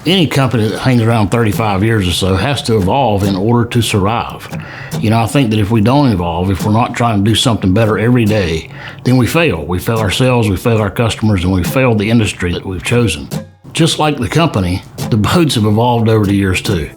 Any company that hangs around 35 years or so has to evolve in order to survive. I think that if we don't evolve, if we're not trying to do something better every day, then we fail. We fail ourselves, we fail our customers, and we fail the industry that we've chosen. Just like the company, the boats have evolved over the years too.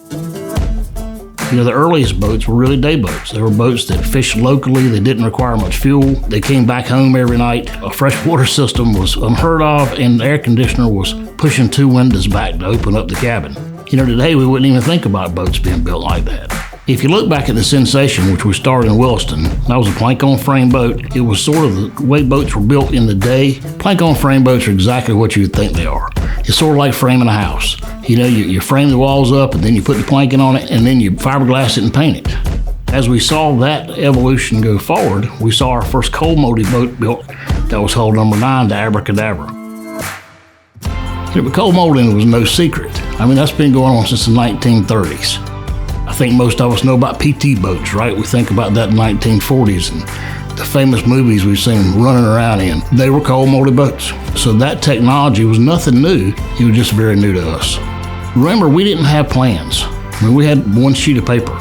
The earliest boats were really day boats. They were boats that fished locally. They didn't require much fuel. They came back home every night. A freshwater system was unheard of, and the air conditioner was pushing 2 windows back to open up the cabin. Today we wouldn't even think about boats being built like that. If you look back at the Sensation, which we started in Williston, that was a plank-on frame boat. It was sort of the way boats were built in the day. Plank-on frame boats are exactly what you would think they are. It's sort of like framing a house. You frame the walls up, and then you put the planking on it, and then you fiberglass it and paint it. As we saw that evolution go forward, we saw our first cold-molded boat built that was hull number 9 to Abracadabra. But cold molding was no secret. That's been going on since the 1930s. I think most of us know about PT boats, right? We think about that in the 1940s and the famous movies we've seen running around in. They were cold molded boats. So that technology was nothing new. It was just very new to us. Remember, we didn't have plans. We had one sheet of paper.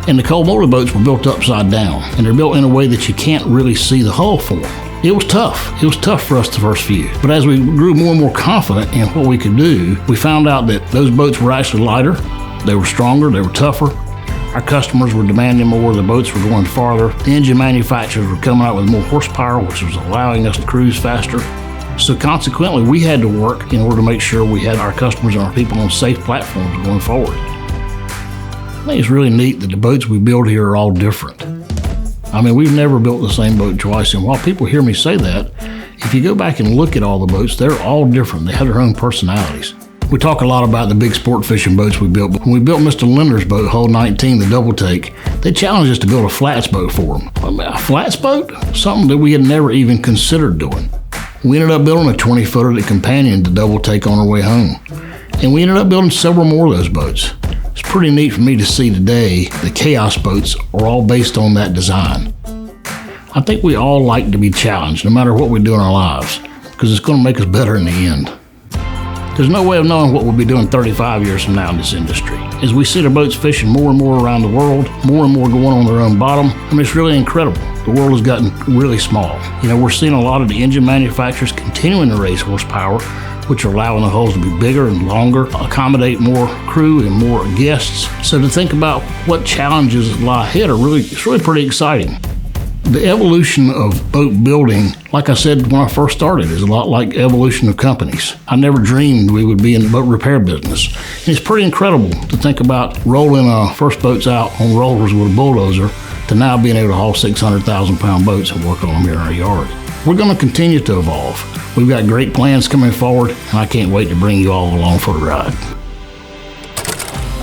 And the cold molded boats were built upside down. And they're built in a way that you can't really see the hull form. It was tough. It was tough for us the first few. But as we grew more and more confident in what we could do, we found out that those boats were actually lighter. They were stronger, they were tougher. Our customers were demanding more, the boats were going farther. The engine manufacturers were coming out with more horsepower, which was allowing us to cruise faster. So consequently, we had to work in order to make sure we had our customers and our people on safe platforms going forward. I think it's really neat that the boats we build here are all different. We've never built the same boat twice, and while people hear me say that, if you go back and look at all the boats, they're all different. They have their own personalities. We talk a lot about the big sport fishing boats we built, but when we built Mr. Linder's boat, Hull 19, the double take, they challenged us to build a flats boat for them. A flats boat? Something that we had never even considered doing. We ended up building a 20-footer that companioned the double take on our way home. And we ended up building several more of those boats. It's pretty neat for me to see today the chaos boats are all based on that design. I think we all like to be challenged, no matter what we do in our lives, because it's going to make us better in the end. There's no way of knowing what we'll be doing 35 years from now in this industry. As we see the boats fishing more and more around the world, more and more going on their own bottom, it's really incredible. The world has gotten really small. We're seeing a lot of the engine manufacturers continuing to raise horsepower, which are allowing the hulls to be bigger and longer, accommodate more crew and more guests. So to think about what challenges lie ahead it's really pretty exciting. The evolution of boat building, like I said when I first started, is a lot like evolution of companies. I never dreamed we would be in the boat repair business. And it's pretty incredible to think about rolling first boats out on rollers with a bulldozer to now being able to haul 600,000-pound boats and work on them here in our yard. We're going to continue to evolve. We've got great plans coming forward, and I can't wait to bring you all along for the ride.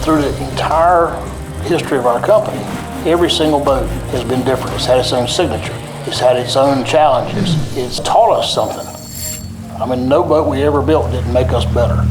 Through the entire history of our company, every single boat has been different. It's had its own signature. It's had its own challenges. It's taught us something. No boat we ever built didn't make us better.